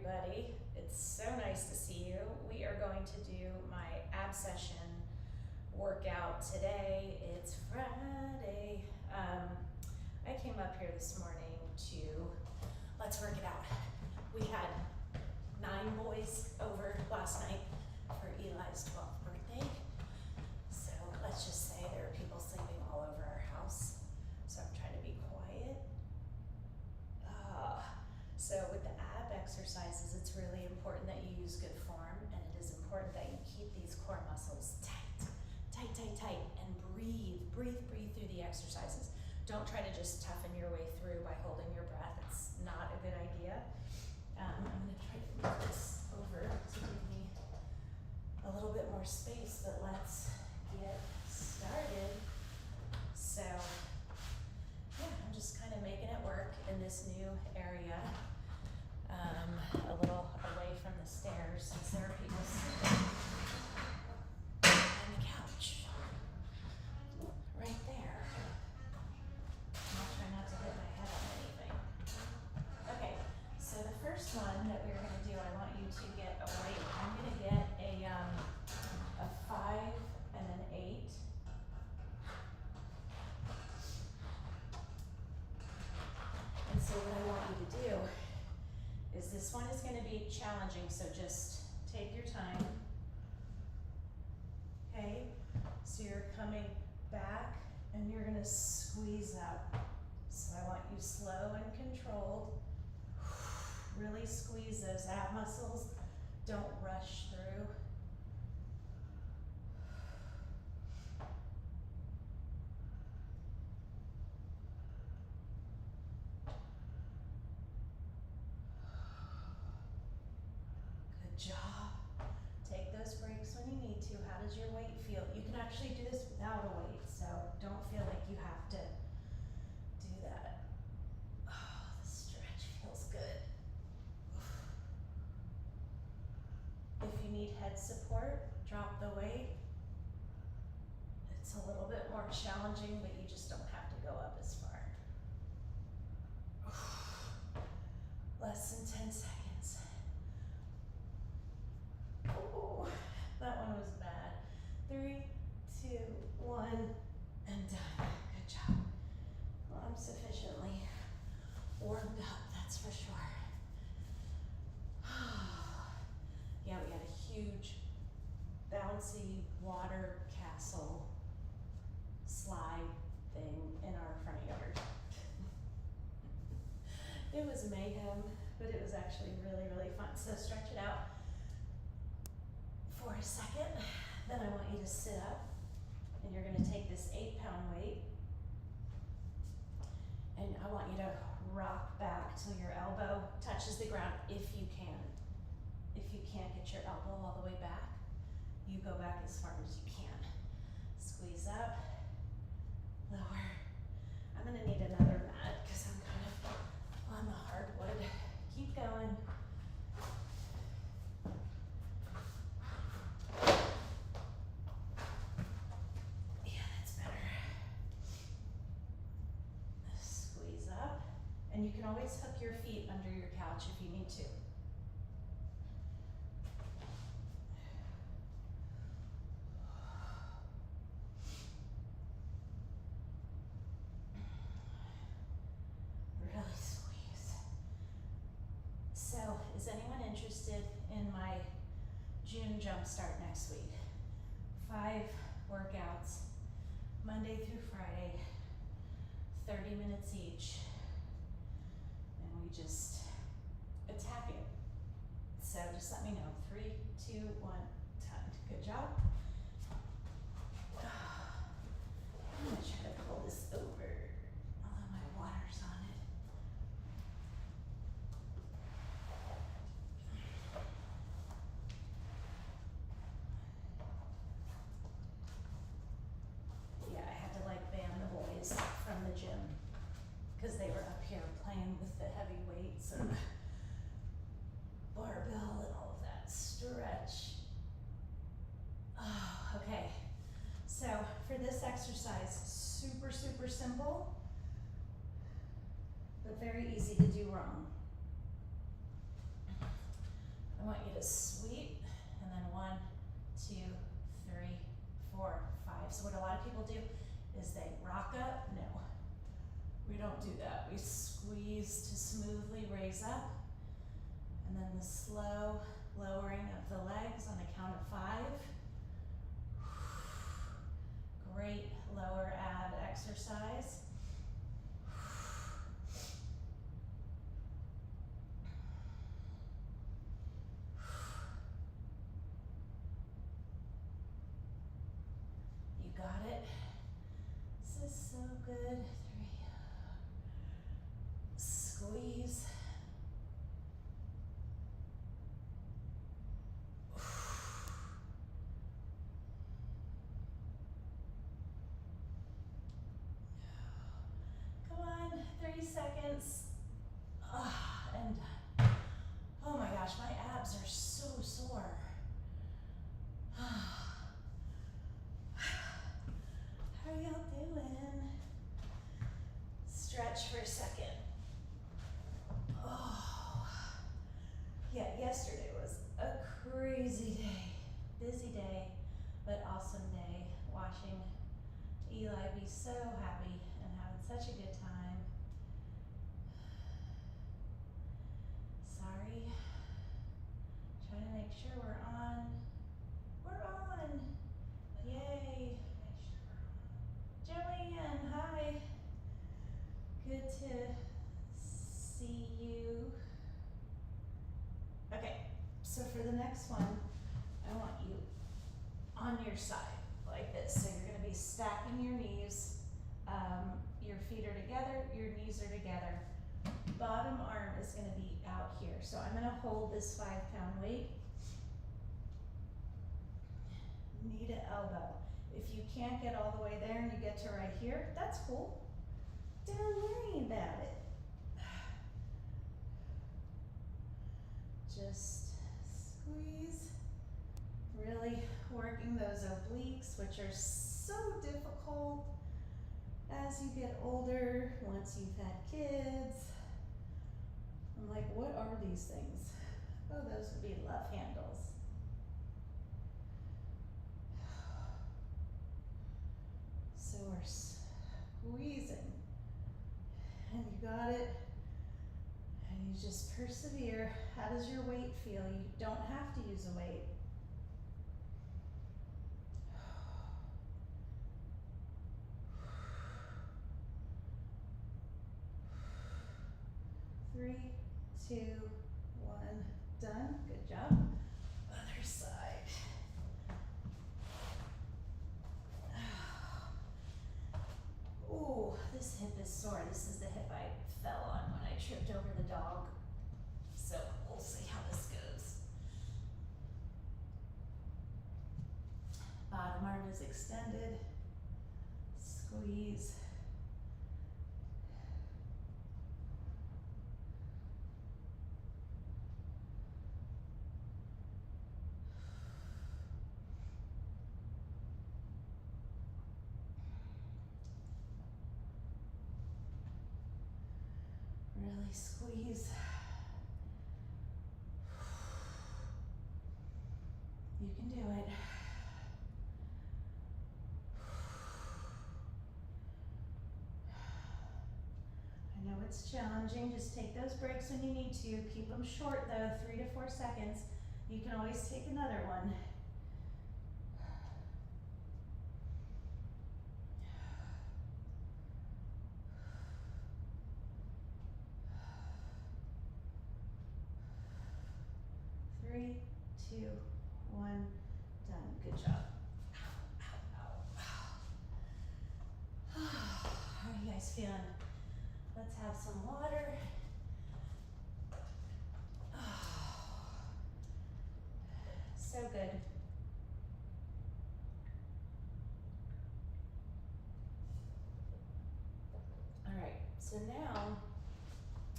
everybody. It's so nice to see you. We are going to do my Absession workout today. It's Friday. I came up here this morning to, let's work it out. We had 9 boys over last night for Eli's 12th birthday. So let's just say there are people sleeping all over our house. So I'm trying to be quiet. So with the ab exercises, it's really important that you use good form, and it is important that you keep these core muscles tight, tight, tight, tight, and breathe through the exercises. Don't try to just toughen your way through by holding your breath. It's not a good idea. I'm gonna try to move this over to give me a little bit more space, but let's get started. So yeah, I'm just kind of making it work in this new area, a little away from the stairs since there are people sitting on the couch right there. I'll try not to hit my head on anything. Okay, so the first one that we're gonna do, I want you to get a weight. I'm gonna get a 5 and an 8. And so what I want you to do is this one is going to be challenging, so just take your time. Okay, so you're coming back and you're going to squeeze up. So I want you slow and controlled. Really squeeze those ab muscles. Don't rush through. Job. Take those breaks when you need to. How does your weight feel? You can actually do this without a weight, so don't feel like you have to do that. Oh, the stretch feels good. If you need head support, drop the weight. It's a little bit more challenging, but you just don't have to go up as far. Less than 10 seconds. Oh, that one was bad. 3, 2, 1, and done. Good job. Well, I'm sufficiently warmed up, that's for sure. Yeah, we had a huge bouncy water castle slide thing in our front yard. It was mayhem, but it was actually really, really fun. So stretch it out for a second. Then I want you to sit up, and you're going to take this 8-pound weight, and I want you to rock back till your elbow touches the ground if you can. If you can't get your elbow all the way back, you go back as far as you can. Squeeze up, lower. I'm going to need another mat because I'm kind of on the hardwood. Keep going. And you can always hook your feet under your couch if you need to. Really squeeze. So, is anyone interested in my June jumpstart next week? 5 workouts, Monday through Friday, 30 minutes each. We just attack it. So just let me know. 3, 2, 1, time. Good job. I'm gonna try to pull this over, although my water's on it. Yeah, I had to like ban the boys from the gym because they were up here playing with the heavy weights and barbell and all of that stretch. Oh, okay, so for this exercise, super, super simple, but very easy to do wrong. is sweep, and then 1, 2, 3, 4, 5. So what a lot of people do is they rock up. No, we don't do that. We squeeze to smoothly raise up, and then the slow lowering of the legs on the count of 5. Great lower ab exercise. You got it. This is so good. 3. Squeeze. Come on, 3 seconds. And oh my gosh, my abs are so sore. How are y'all doing? Stretch for a second. Oh, yeah, yesterday was a crazy day. Busy day, but awesome day. Watching Eli be so happy and having such a good time. Sorry. Trying to make sure we're on. We're on. Yay. Joanne, hi. Good to see you. Okay, so for the next one, I want you on your side like this. So you're going to be stacking your knees. Your feet are together, your knees are together. Bottom arm is going to be out here. So I'm going to hold this 5-pound weight. Knee to elbow. If you can't get all the way there and you get to right here, that's cool. Don't worry about it. Just squeeze. Really working those obliques, which are so difficult as you get older, once you've had kids. I'm like, what are these things? Oh, those would be love handles. So we're squeezing, and you got it, and you just persevere. How does your weight feel? You don't have to use a weight. Three, 2, 1, done. Good job. Other side. Ooh, this hip is sore. This is the hip I fell on when I tripped over the dog. So we'll see how this goes. Bottom arm is extended. Squeeze. Really squeeze. You can do it. I know it's challenging. Just take those breaks when you need to. Keep them short though, 3 to 4 seconds. You can always take another one. Three, 2, 1, done. Good job. Ow, ow, ow. How are you guys feeling? Let's have some water. So good. All right, so now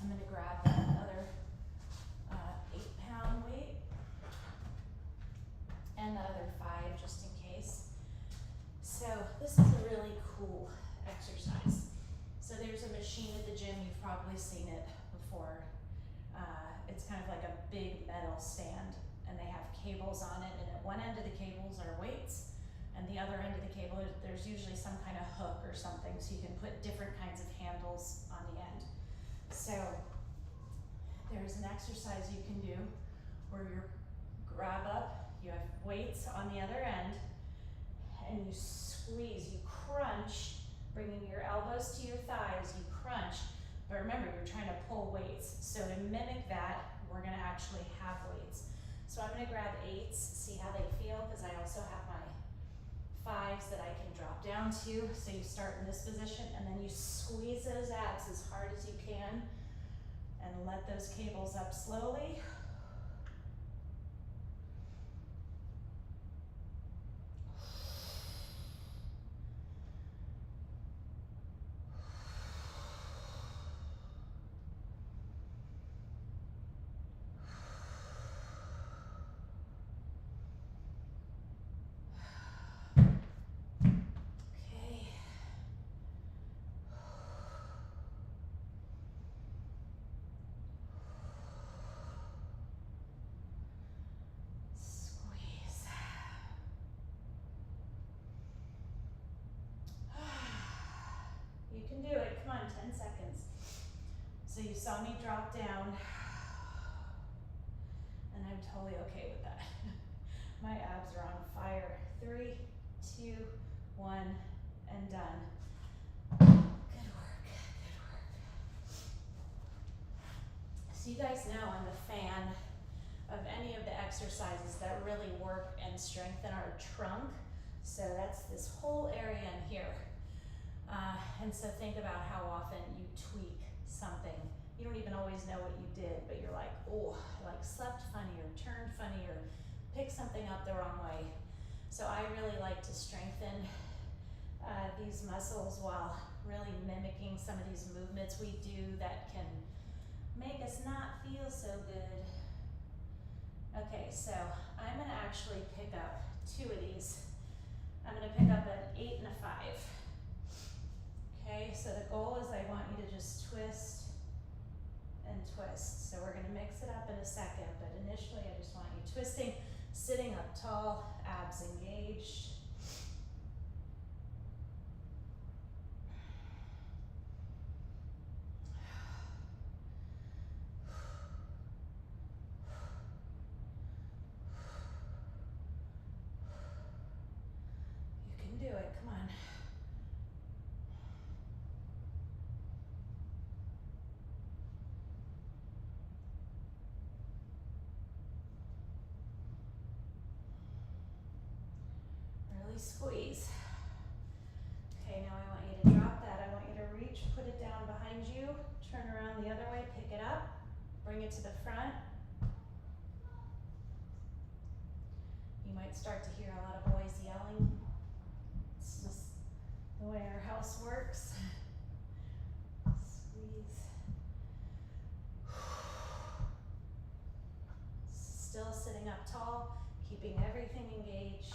I'm going to grab another 8-pound weight and the other 5 just in case. So this is a really cool exercise. So there's a machine at the gym, you've probably seen it before. It's kind of like a big metal stand, cables on it, and at one end of the cables are weights, and the other end of the cable, there's usually some kind of hook or something, so you can put different kinds of handles on the end. So there's an exercise you can do where you grab up, you have weights on the other end, and you squeeze, you crunch, bringing your elbows to your thighs, you crunch, but remember, you're trying to pull weights. So to mimic that, we're gonna actually have weights. So I'm gonna grab 8s, see how they feel, because I also have my 5s that I can drop down to. So you start in this position, and then you squeeze those abs as hard as you can, and let those cables up slowly. You can do it, come on, 10 seconds. So you saw me drop down, and I'm totally okay with that. My abs are on fire. 3, 2, 1, and done. Good work, good work. So you guys know I'm a fan of any of the exercises that really work and strengthen our trunk. So that's this whole area in here. And so think about how often you tweak something. You don't even always know what you did, but you're like, oh, I like slept funny or turned funny or picked something up the wrong way. So I really like to strengthen these muscles while really mimicking some of these movements we do that can make us not feel so good. Okay, so I'm gonna actually pick up 2 of these. I'm gonna pick up an 8 and a 5. Okay, so the goal is I want you to just twist and twist. So we're gonna mix it up in a second, but initially I just want you twisting, sitting up tall, abs engaged. You can do it, come on. Really squeeze. Okay, now I want you to drop that. I want you to reach, put it down behind you, turn around the other way, pick it up, bring it to the front. You might start to hear a lot of boys yelling. It's just the way our house works. Squeeze. Still sitting up tall, keeping everything engaged.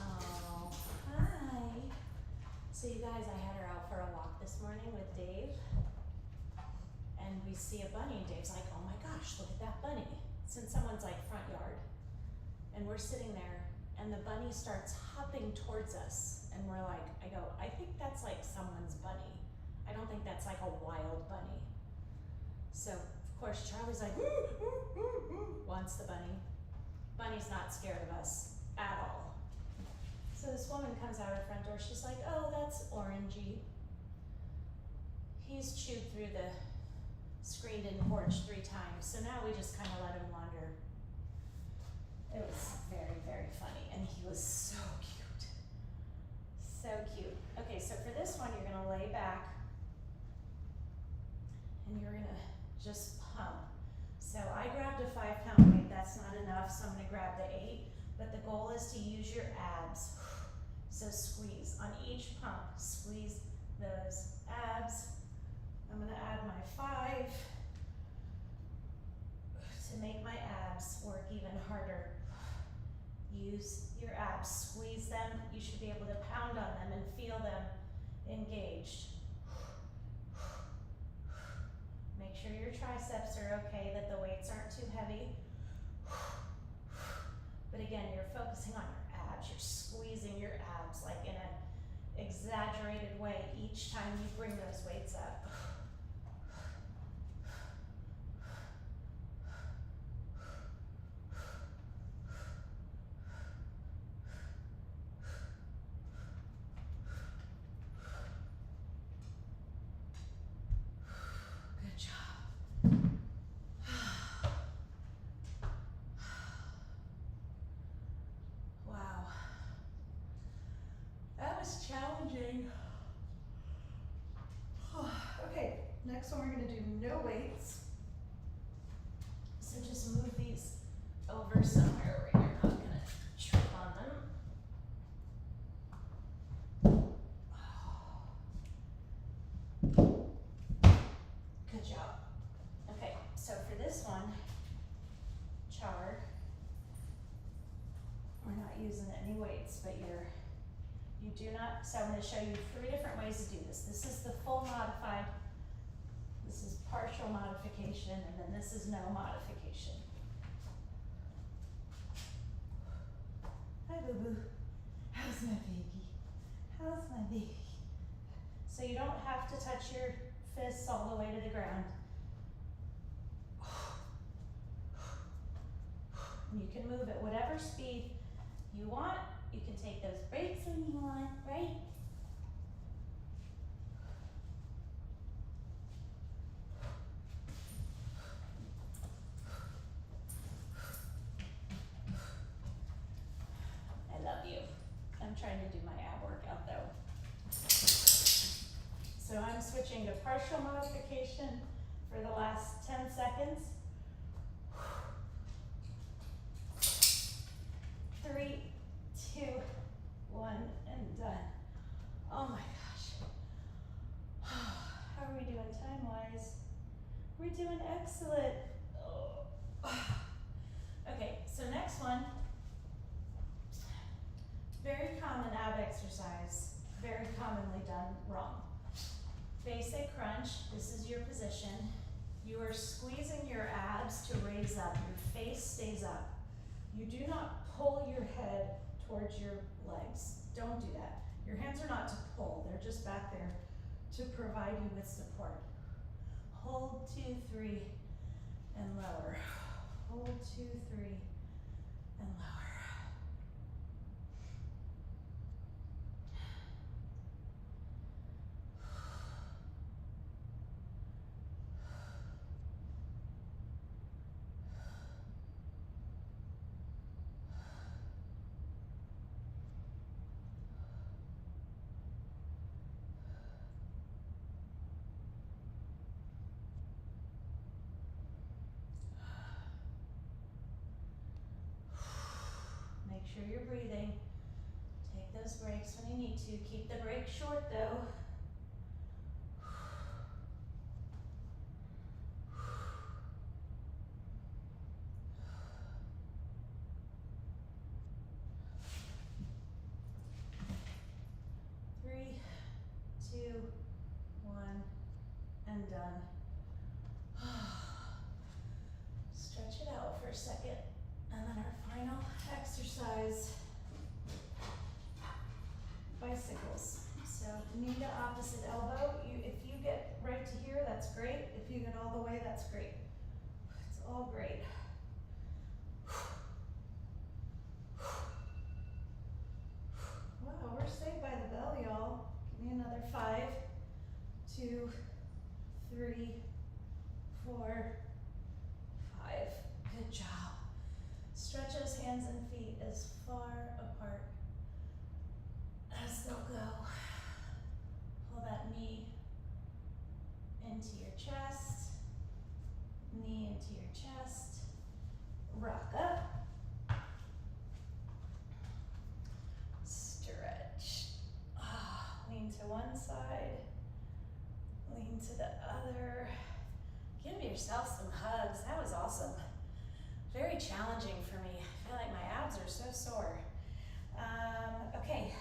Oh, hi. So you guys, I had her out for a walk this morning with Dave, and we see a bunny, and Dave's like, oh my gosh, look at that bunny. It's in someone's like front yard. And we're sitting there, and the bunny starts hopping towards us, and we're like, I go, I think that's like someone's bunny. I don't think that's like a wild bunny. So of course Charlie's like, wants the bunny. Bunny's not scared of us at all. So this woman comes out her front door, she's like, oh, that's Orangey. He's chewed through the screened-in porch 3 times, so now we just kind of let him wander. It was very, very funny, and he was so cute. So cute. Okay, so for this one, you're gonna lay back, and you're gonna just pump. So I grabbed a 5-pound weight, that's not enough, so I'm gonna grab the 8, but the goal is to use your abs. So squeeze. On each pump, squeeze those abs. I'm gonna add my 5 to make my abs work even harder. Use your abs, squeeze them. You should be able to pound on them and feel them engaged. sure your triceps are okay, that the weights aren't too heavy. But again, you're focusing on your abs. You're squeezing your abs like in an exaggerated way each time you bring those weights up. Good job. Wow. That was challenging. Okay, next one we're gonna do no weights. So just move these over somewhere where you're not gonna trip on them. Good job. Okay, so for this one, char, we're not using any weights, but you do not, so I'm gonna show you 3 different ways to do this. This is the full modified, this is partial modification, and then this is no modification. Hi, boo-boo. How's my baby? How's my baby? So you don't have to touch your fists all the way to the ground. You can move at whatever speed you want. You can take those breaks when you want, right? I love you. I'm trying to do my ab workout though. So I'm switching to partial modification for the last 10 seconds. 3, 2, 1, and done. Oh my gosh. How are we doing time-wise? We're doing excellent. Okay, so next one. Very common ab exercise, very commonly done wrong. Basic crunch, this is your position. You are squeezing your abs to raise up, your face stays up. You do not pull your head towards your legs. Don't do that. Your hands are not to pull, they're just back there to provide you with support. Hold 2, 3, and lower. Hold 2, 3, and lower. Make sure you're breathing. Take those breaks when you need to. Keep the break short though. Three, 2, 1, and done. Stretch it out for a second. And then our final exercise, bicycles. So knee to opposite elbow. If you get right to here, that's great. If you get all the way, that's great. It's all great. Wow, we're saved by the bell, y'all. Give me another 5, 2, 3, 4, 5. Good job. Stretch those hands and feet as far apart as they'll go. Pull that knee into your chest, knee into your chest, rock up, stretch. Lean to one side, lean to the other. Give yourself some hugs. That was awesome. Very challenging for me. I feel like my abs are so sore. Okay,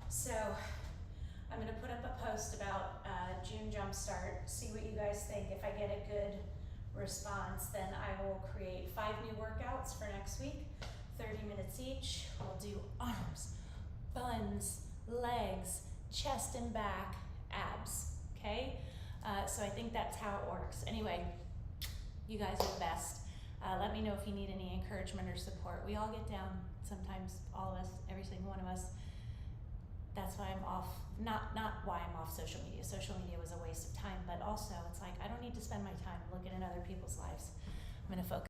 so I'm gonna put up a post about June Jumpstart, see what you guys think. If I get a good response, then I will create 5 new workouts for next week, 30 minutes each. We'll do arms, buns, legs, chest and back, abs, okay? So I think that's how it works. Anyway, you guys are the best. Let me know if you need any encouragement or support. We all get down sometimes, all of us, every single one of us. That's why I'm off, not why I'm off social media. Social media was a waste of time, but also it's like I don't need to spend my time looking at other people's lives. I'm gonna focus